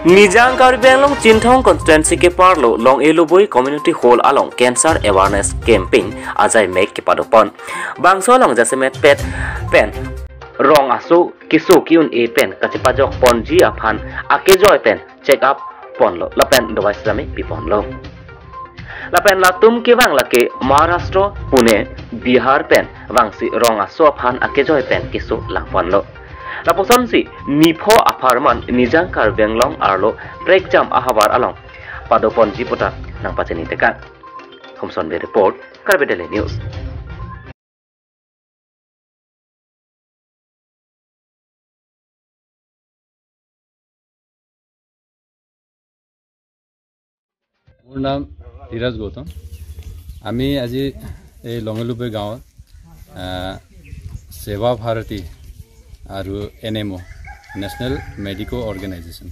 Nijang Karbenglong Cintong constituency ke parlo long elubui community hall along cancer awareness camping ajai make ke padopon bangso long jasemet pen rong asu kisu kiun e pen kachipajok ponji aphan akejoy pen check up ponlo lapen device jami piponlo lapen latum ke bang lake Maharashtra Pune Bihar pen wangsi rong asu aphan akejoy pen kisu langponlo Laposon si Nipho aparman Nijang Karbenglong arlo break jam ahabar along padopon jiputa nang paceni tekan Homson be report Karbe Daily News मोर नाम धीरज गौतम आमी আজি এই লঙেলুপে গাঁৱত सेवा भारती আৰু NMO national medico organisation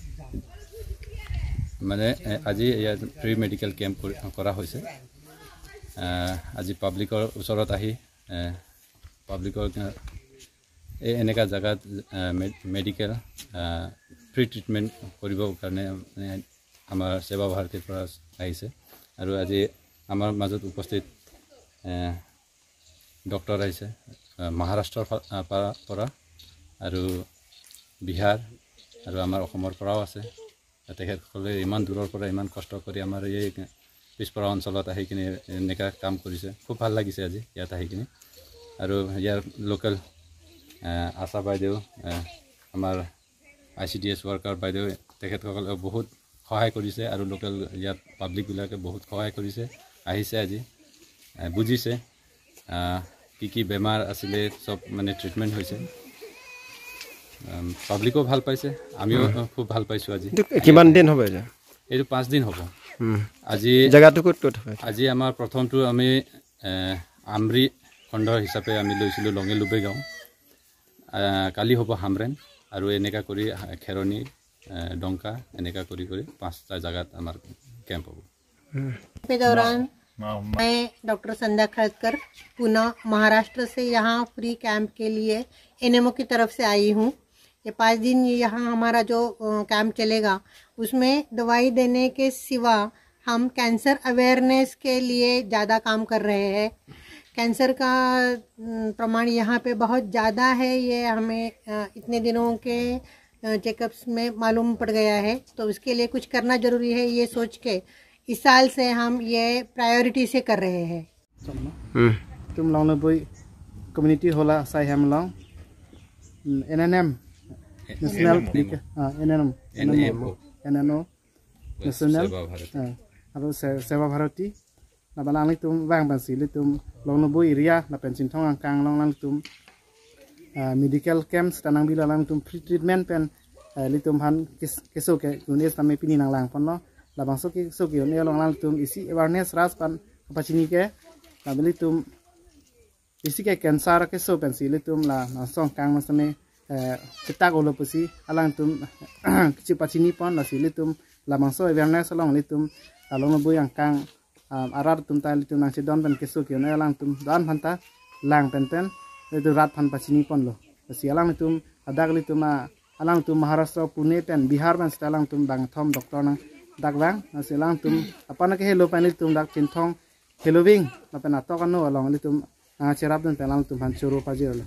মানে আজি ইয়াত প্ৰি মেডিকেল কেম্প কৰা হৈছে আজি পাব্লিকৰ ওচৰত আহি পাব্লিকৰ এই এনেকা জাগাত মেডিকেল ফ্ৰী ট্ৰিটমেন্ট কৰিবৰ কাৰণে আমাৰ सेवा भारतीৰ পৰা আহিছে আৰু আজি আমাৰ মাজত উপস্থিত ডক্টৰ আহিছে মহাৰাষ্ট্ৰৰ পৰা আৰু বিহাৰ আৰু আমাৰ অসমৰ পৰাও আছে তেখেতসকলে ইমান দূৰৰ পৰা ইমান কষ্ট কৰি আমাৰ এই পিছপৰা অঞ্চলত আহি কিনে এনেকা কাম কৰিছে খুব ভাল লাগিছে আজি ইয়াত আহি কিনে আৰু ইয়াৰ লোকেল আশা বাইদেউ আমাৰ ICDS ওয়াৰ্কাৰ বাইদেউ তেখেতসকলে বহুত সহায় কৰিছে আৰু লোকেল ইয়াত পাব্লিক বিলাকে বহুত সহায় কৰিছে আহিছে আজি বুজিছে কি বেমাৰ আছিল সব মানে ট্ৰিটমেন্ট হৈছে পাব্লিকো ভাল পাইছে আমিও খুব ভাল পাইছো আজি কিমান দিন হবে এটা এইটো 5 দিন হ'ব আজি জায়গাটো কত হয় আজি আমাৰ প্ৰথমটো আমি আমৰি খণ্ড হিচাপে আমি লৈছিলো লঙেলুপে গাঁও কালি হ'ব হামৰেন আৰু এনেকা কৰি খেৰনি डोंका এনেকা কৰি 5টা জায়গাত আমাৰ कैंप हो के दौरान मैं डॉक्टर संध्या खड़कर पुणे महाराष्ट्र से यहाँ फ्री कैंप के लिए NMO की तरफ से आई हूँ ये 5 दिन यहाँ हमारा जो कैंप चलेगा उसमें दवाई देने के सिवा हम कैंसर अवेयरनेस के लिए ज़्यादा काम कर रहे हैं कैंसर का प्रमाण यहाँ पे बहुत ज़्यादा है ये हमें इतने दिनों के चेकअप्स में मालूम पड़ गया है तो उसके लिए कुछ करना जरूरी है ये सोच के इस साल से हम ये प्रायोरिटी से कर रहे हैं तुम लोग ने कोई कम्युनिटी होला साइ हम लोग NNM नेशनल NNO नेशनल और सेवा भारती ना बनाने तुम वांग बंसी ले तुम लोग ने कोई एरिया ना पेंशन थोंग कांग लोग ने तुम मेडिकल कैंप्स तनांग बिला लांग तुम फ्री ट्रीटमेंट पेन लितुम भान किसो के यूनिस तमे पिनी नांग लांग पन लाबांसो के किसो के ने लोंग लांग तुम इसी अवेयरनेस रास पान पचिनी के लाबली तुम इसी के कैंसर किसो पेन सी लितुम ला नासों कांग मसने चिता गोलो पसी अलांग तुम किछि पचिनी पन लसी लितुम लाबांसो अवेयरनेस लोंग लितुम लोंग बुयांग कांग आरार तुम ता लितुम नांग से डन पेन किसो के ने लांग तुम दान भानता लांग pen itu rat pan pacini pon lo si alang tum adagli tuma alang tum Maharashtra Pune pen Bihar ban stalang tum dang thom doktor nang dagbang si alang tum apana ke hello pan tum dak chinthong helowing na pen atok no along li tum cerap dan pelang tum han churu pajir lo